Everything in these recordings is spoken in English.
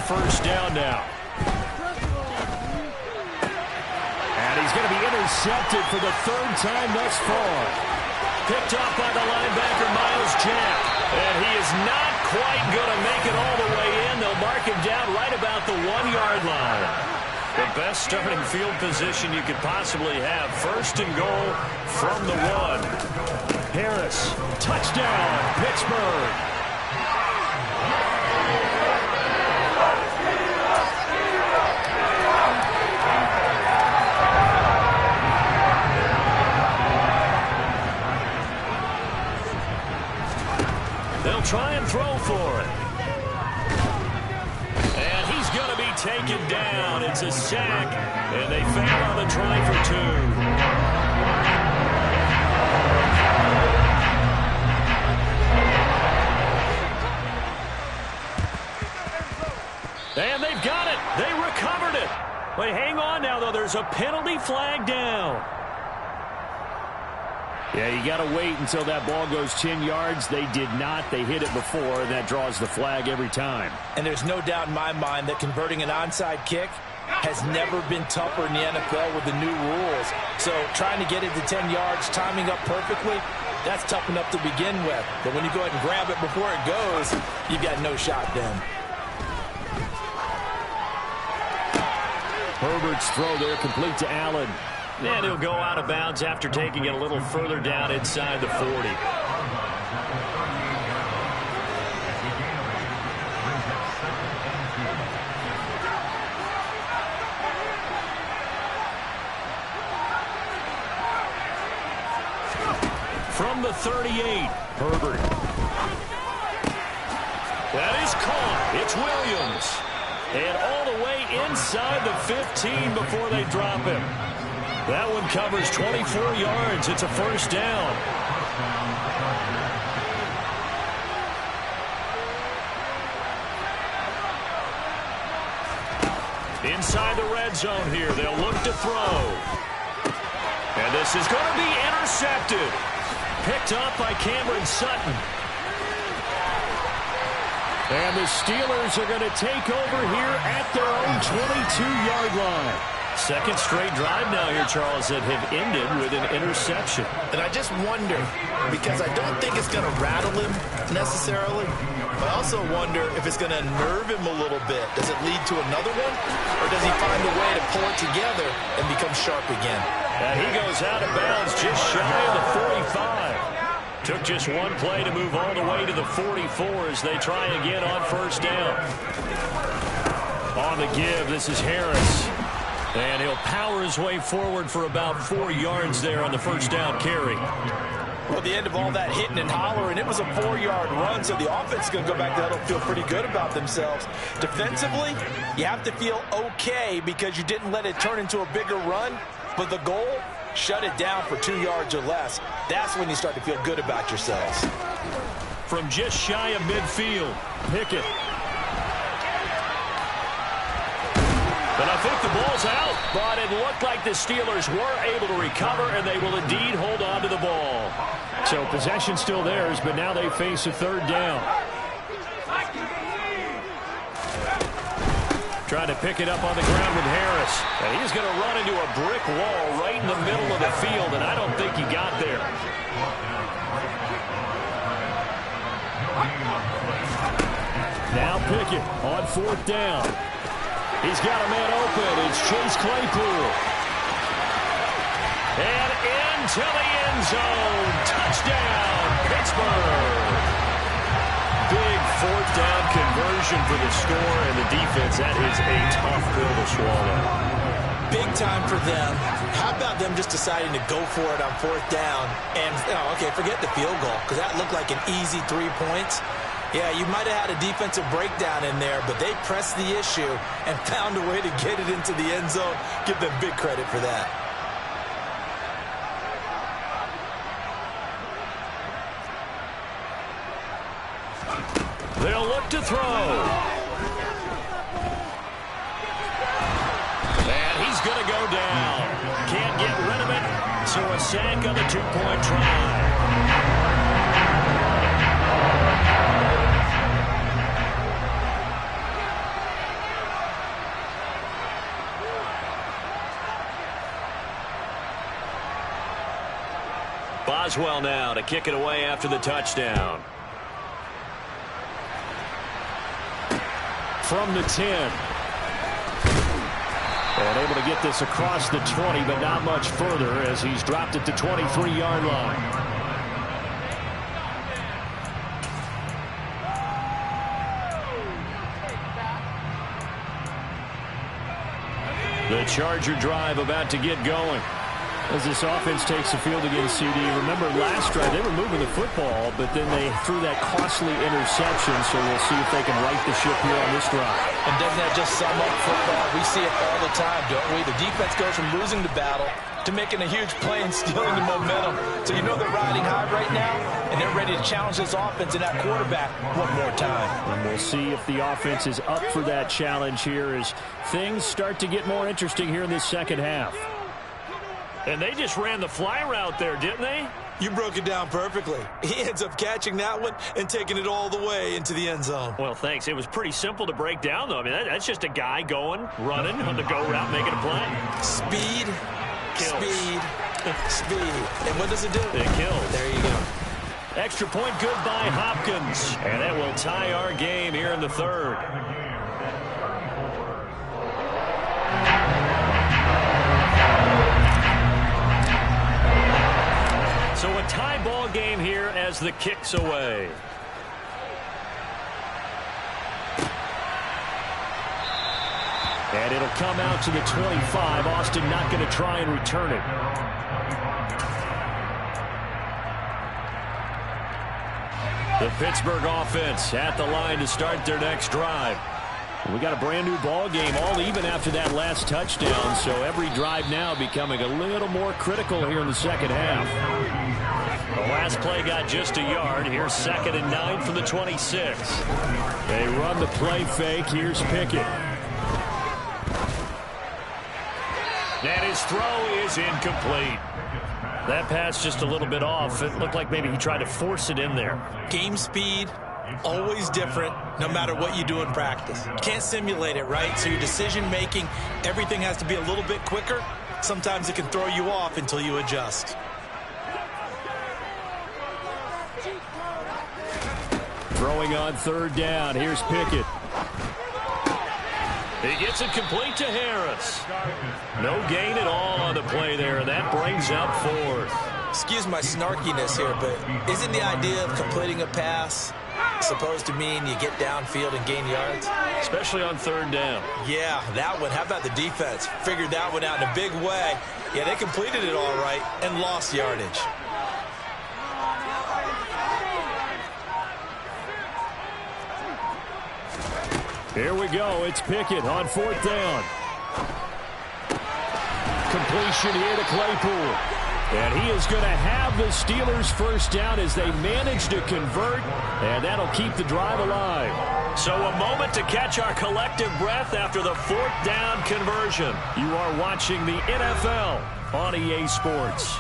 first down now. And he's going to be intercepted for the third time thus far. Picked up by the linebacker, Miles Jack. And he is not quite going to make it all the way in. They'll mark him down right about the 1-yard line. The best starting field position you could possibly have. First and goal from the 1. Harris, touchdown, Pittsburgh. They'll try and throw for it. And he's going to be taken down. It's a sack, and they fail on the try for 2. And they've got it. They recovered it. Wait, hang on now, though. There's a penalty flag down. Yeah, you got to wait until that ball goes 10 yards. They did not. They hit it before, and that draws the flag every time. And there's no doubt in my mind that converting an onside kick has never been tougher in the NFL with the new rules. So trying to get it to 10 yards, timing up perfectly, that's tough enough to begin with. But when you go ahead and grab it before it goes, you've got no shot then. Herbert's throw there complete to Allen. And he'll go out of bounds after taking it a little further down inside the 40. From the 38, Herbert. That is caught. It's Williams. And all the way inside the 15 before they drop him. That one covers 24 yards. It's a first down. Inside the red zone here. They'll look to throw. And this is going to be intercepted. Picked up by Cameron Sutton. And the Steelers are going to take over here at their own 22-yard line. Second straight drive now here, Charles, that have ended with an interception. And I just wonder, because I don't think it's going to rattle him necessarily, but I also wonder if it's going to nerve him a little bit. Does it lead to another one? Or does he find a way to pull it together and become sharp again? And he goes out of bounds just shy of the 45. Took just one play to move all the way to the 44 as they try again on first down. On the give, this is Harris. And he'll power his way forward for about 4 yards there on the first down carry. Well, at the end of all that hitting and hollering, it was a 4-yard run, so the offense is going to go back there and feel pretty good about themselves. Defensively, you have to feel okay because you didn't let it turn into a bigger run, but the goal, shut it down for 2 yards or less. That's when you start to feel good about yourselves. From just shy of midfield, Pickett. But I think the ball's out, but it looked like the Steelers were able to recover, and they will indeed hold on to the ball. So possession still theirs, but now they face a third down. Trying to pick it up on the ground with Harris. And he's going to run into a brick wall right in the middle of the field, and I don't think he got there. Now Pickett on fourth down. He's got a man open. It's Chase Claypool. And into the end zone. Touchdown, Pittsburgh. Big fourth down conversion for the score, and the defense, that is a tough pill to swallow. Big time for them. How about them just deciding to go for it on fourth down? And, okay, forget the field goal, because that looked like an easy 3 points. Yeah, you might have had a defensive breakdown in there, but they pressed the issue and found a way to get it into the end zone. Give them big credit for that. They'll look to throw. And he's going to go down. Can't get rid of it, so a sack on the two-point try. Boswell now to kick it away after the touchdown. From the 10. And able to get this across the 20, but not much further as he's dropped it to 23-yard line. The Charger drive about to get going. As this offense takes the field against CD, remember last drive they were moving the football, but then they threw that costly interception, so we'll see if they can right the ship here on this drive. And doesn't that just sum up football? We see it all the time, don't we? The defense goes from losing the battle to making a huge play and stealing the momentum. So you know they're riding high right now, and they're ready to challenge this offense and that quarterback one more time. And we'll see if the offense is up for that challenge here as things start to get more interesting here in this second half. And they just ran the fly route there, didn't they? You broke it down perfectly. He ends up catching that one and taking it all the way into the end zone. Well, thanks. It was pretty simple to break down, though. I mean, that's just a guy going, running on the go route, making a play. Speed, kills. speed, speed. And what does it do? It kills. There you go. Extra point good by Hopkins. And that will tie our game here in the third. So a tie ball game here as the kick's away. And it'll come out to the 25. Austin not going to try and return it. The Pittsburgh offense at the line to start their next drive. We got a brand new ball game, all even after that last touchdown, so every drive now becoming a little more critical here in the second half. The last play got just a yard. Here's 2nd and 9 from the 26. They run the play fake. Here's Pickett. And his throw is incomplete. That pass just a little bit off. It looked like maybe he tried to force it in there. Game speed, always different, no matter what you do in practice. You can't simulate it, right? So your decision-making, everything has to be a little bit quicker. Sometimes it can throw you off until you adjust. Throwing on 3rd down. Here's Pickett. He gets it complete to Harris. No gain at all on the play there, and that brings up 4th. Excuse my snarkiness here, but isn't the idea of completing a pass supposed to mean you get downfield and gain yards? Especially on 3rd down. Yeah, that one. How about the defense? Figured that one out in a big way. Yeah, they completed it all right and lost yardage. Here we go. It's Pickett on 4th down. Completion here to Claypool. And he is going to have the Steelers' first down as they manage to convert, and that'll keep the drive alive. So a moment to catch our collective breath after the 4th down conversion. You are watching the NFL on EA Sports.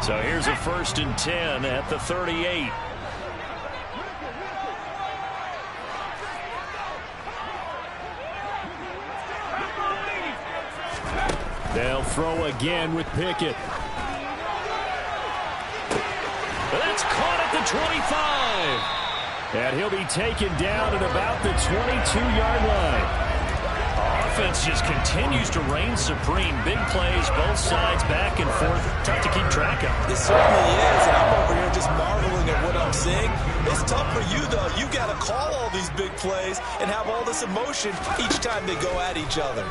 So here's a 1st and 10 at the 38. They'll throw again with Pickett. That's caught at the 25. And he'll be taken down at about the 22-yard line. Offense just continues to reign supreme. Big plays, both sides, back and forth. Tough to keep track of. It certainly is, and I'm over here just marveling at what I'm seeing. It's tough for you, though. You got to call all these big plays and have all this emotion each time they go at each other.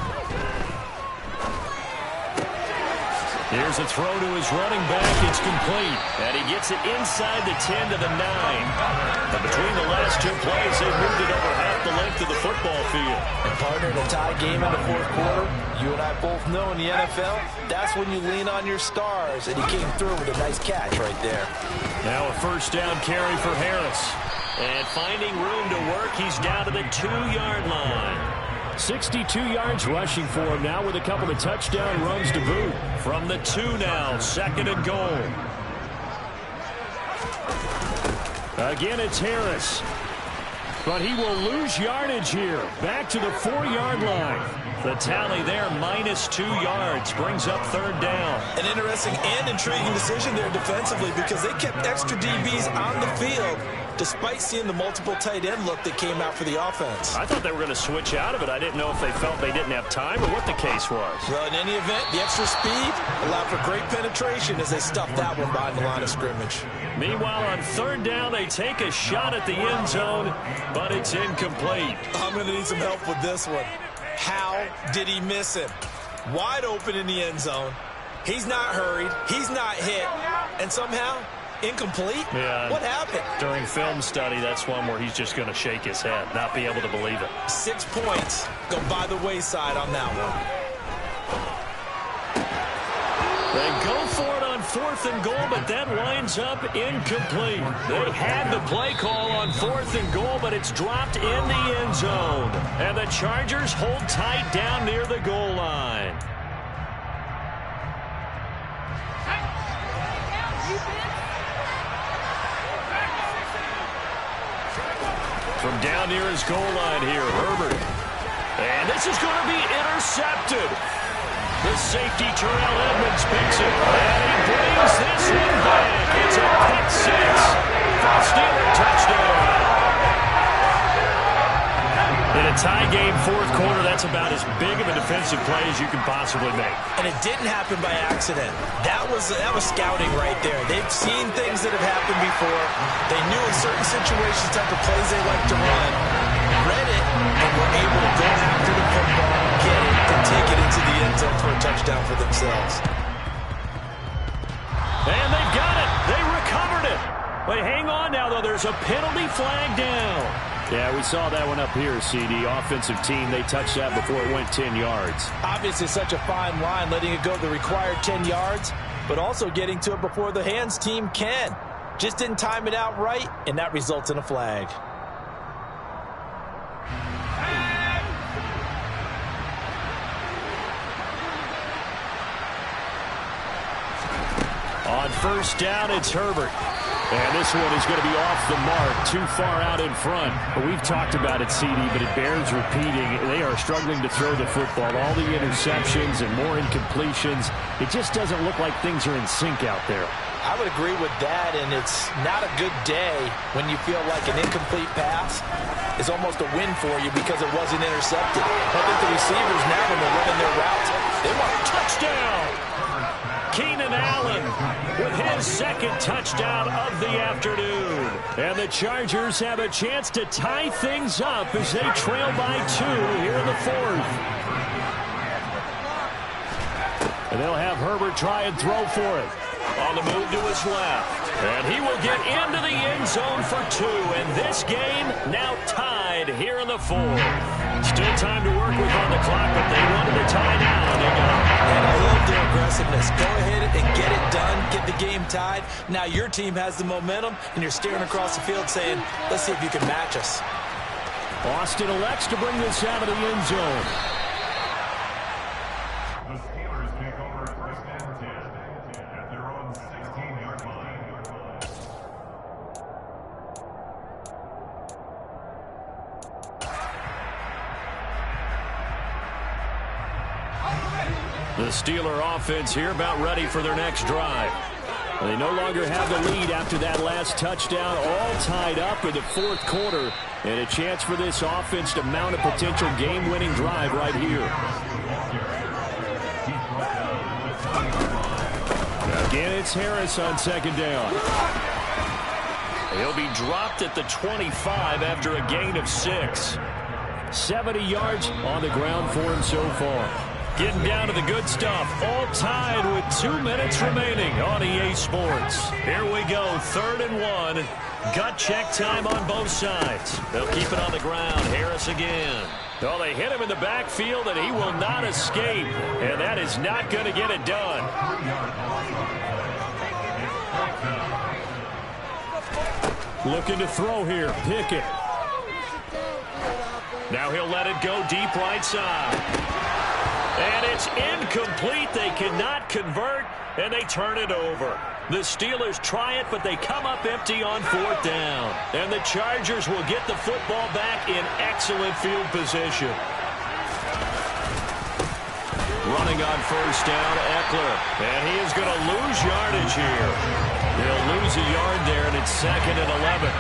Here's a throw to his running back. It's complete. And he gets it inside the 10 to the 9. And between the last two plays, they've moved it over half the length of the football football field. And partner, in a tie game in the fourth quarter, you and I both know in the NFL, that's when you lean on your stars, and he came through with a nice catch right there. Now a first down carry for Harris. And finding room to work, he's down to the 2-yard line. 62 yards rushing for him now with a couple of touchdown runs to boot. From the 2 now, 2nd and goal. Again, it's Harris. But he will lose yardage here. Back to the 4-yard line. The tally there, -2 yards, brings up 3rd down. An interesting and intriguing decision there defensively because they kept extra DBs on the field despite seeing the multiple tight end look that came out for the offense. I thought they were going to switch out of it. I didn't know if they felt they didn't have time or what the case was. Well, in any event, the extra speed allowed for great penetration as they stuffed that one behind the line of scrimmage. Meanwhile, on 3rd down, they take a shot at the end zone, but it's incomplete. I'm going to need some help with this one. How did he miss him? Wide open in the end zone. He's not hurried. He's not hit. And somehow, incomplete? Yeah. What happened? During film study, that's one where he's just going to shake his head, not be able to believe it. 6 points go by the wayside on that one. They go for it on 4th and goal, but that winds up incomplete. They had the play call on 4th and goal, but it's dropped in the end zone. And the Chargers hold tight down near the goal line. From down near his goal line here, Herbert. And this is going to be intercepted. The safety, Terrell Edmonds, picks it. And he brings this one back. It's a pick 6 for a Steeler touchdown. In a tie game, 4th quarter, that's about as big of a defensive play as you can possibly make. And it didn't happen by accident. That was scouting right there. They've seen things that have happened before. They knew in certain situations type of plays they like to run, read it, and were able to go after the football, get it, and take it into the end zone for a touchdown for themselves. And they've got it. They recovered it. But hang on now, though. There's a penalty flag down. Yeah, we saw that one up here, CD. Offensive team, they touched that before it went 10 yards. Obviously such a fine line, letting it go the required 10 yards, but also getting to it before the hands team can. Just didn't time it out right, and that results in a flag. On 1st down, it's Herbert. And this one is going to be off the mark, too far out in front. But we've talked about it, CD, but it bears repeating. They are struggling to throw the football. All the interceptions and more incompletions. It just doesn't look like things are in sync out there. I would agree with that, and it's not a good day when you feel like an incomplete pass is almost a win for you because it wasn't intercepted. I think the receivers now, when they're running their routes, they want a touchdown. Keenan Allen with his 2nd touchdown of the afternoon. And the Chargers have a chance to tie things up as they trail by 2 here in the 4th. And they'll have Herbert try and throw for it. On the move to his left. And he will get into the end zone for 2. And this game now tied here in the 4th. Still time to work with on the clock, but they wanted to tie now, and they got it. And I love their aggressiveness. Go ahead and get it done, get the game tied. Now your team has the momentum, and you're staring across the field saying, let's see if you can match us. Austin elects to bring this out of the end zone. The Steelers take over 1st and 10 at their own 16-yard line. The Steeler offense here about ready for their next drive. They no longer have the lead after that last touchdown, all tied up in the 4th quarter, and a chance for this offense to mount a potential game-winning drive right here. Again, it's Harris on 2nd down. He'll be dropped at the 25 after a gain of 6. 70 yards on the ground for him so far. Getting down to the good stuff. All tied with 2 minutes remaining on EA Sports. Here we go, 3rd and 1. Gut check time on both sides. They'll keep it on the ground. Harris again. Well, they hit him in the backfield, and he will not escape. And that is not going to get it done. Looking to throw here. Pickett. Now he'll let it go deep right side. And it's incomplete. They cannot convert, and they turn it over. The Steelers try it, but they come up empty on 4th down. And the Chargers will get the football back in excellent field position. Running on 1st down, Eckler. And he is going to lose yardage here. He'll lose a yard there, and it's 2nd and 11.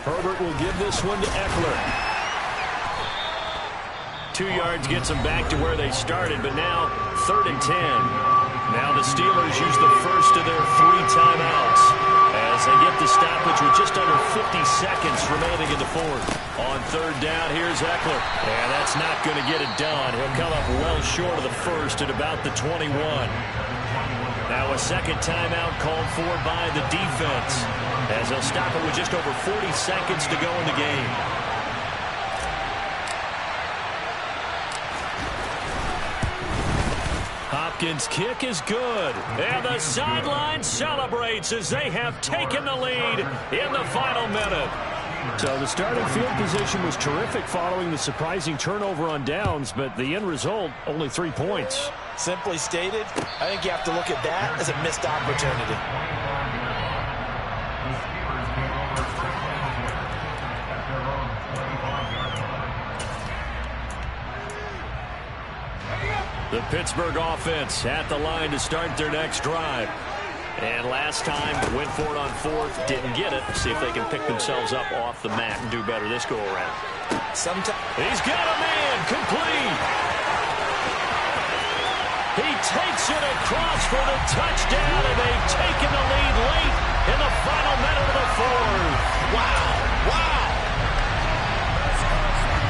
Herbert will give this one to Eckler. 2 yards gets them back to where they started, but now 3rd and 10. Now the Steelers use the first of their 3 timeouts as they get the stoppage with just under 50 seconds remaining in the 4th. On 3rd down, here's Eckler. And that's not going to get it done. He'll come up well short of the first at about the 21. Now a 2nd timeout called for by the defense, as they'll stop it with just over 40 seconds to go in the game. Hopkins' kick is good. And the sideline celebrates as they have taken the lead in the final minute. So the starting field position was terrific following the surprising turnover on downs, but the end result, only 3 points. Simply stated, I think you have to look at that as a missed opportunity. The Pittsburgh offense at the line to start their next drive. And last time, went for it on 4th, didn't get it. See if they can pick themselves up off the mat and do better this go-around. He's got a man, complete. He takes it across for the touchdown, and they've taken the lead late in the final minute of the 4th. Wow, wow.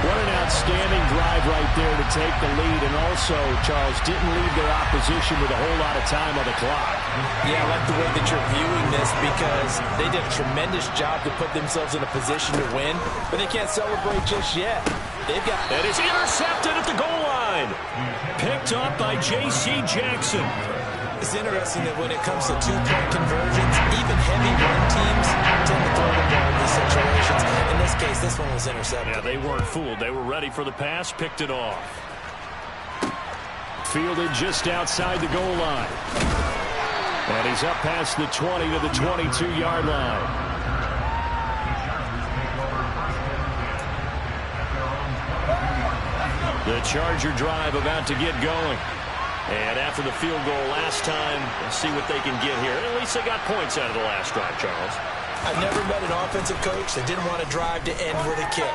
What an outstanding drive right there to take the lead, and also, Charles, didn't leave their opposition with a whole lot of time on the clock. Yeah, I like the way that you're viewing this because they did a tremendous job to put themselves in a position to win, but they can't celebrate just yet. They've got... And it's intercepted at the goal line. Picked up by J.C. Jackson. It's interesting that when it comes to 2-point conversions, even heavy run teams tend to throw the ball in these situations. In this case, this one was intercepted. Yeah, they weren't fooled. They were ready for the pass, picked it off. Fielded just outside the goal line. And he's up past the 20 to the 22-yard line. The Charger drive about to get going. And after the field goal last time, let's see what they can get here. At least they got points out of the last drive, Charles. I've never met an offensive coach that didn't want to drive to end with a kick.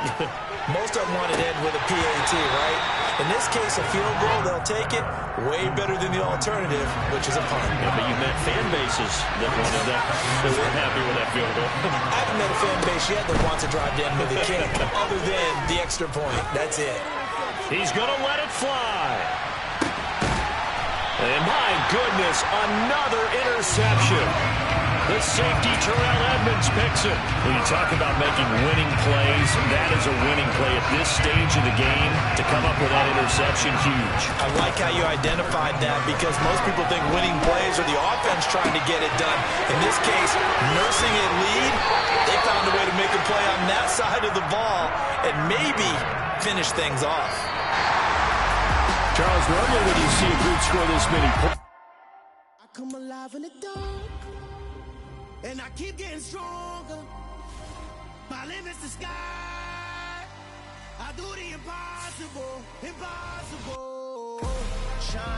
Most of them want to end with a PAT, right? In this case, a field goal, they'll take it. Way better than the alternative, which is a punt. Yeah, but you've met fan bases that wanted that, that were happy with that field goal. I haven't met a fan base yet that wants to drive to end with a kick, other than the extra point. That's it. He's going to let it fly. And my goodness, another interception. The safety, Terrell Edmonds, picks it. When you talk about making winning plays, that is a winning play at this stage of the game. To come up with that interception, huge. I like how you identified that because most people think winning plays are the offense trying to get it done. In this case, nursing a lead, they found a way to make a play on that side of the ball and maybe finish things off. Charles, normally when you see a group score this many points, I come alive in the dark, and I keep getting stronger. My limit's the sky. I do the impossible, impossible. Shine.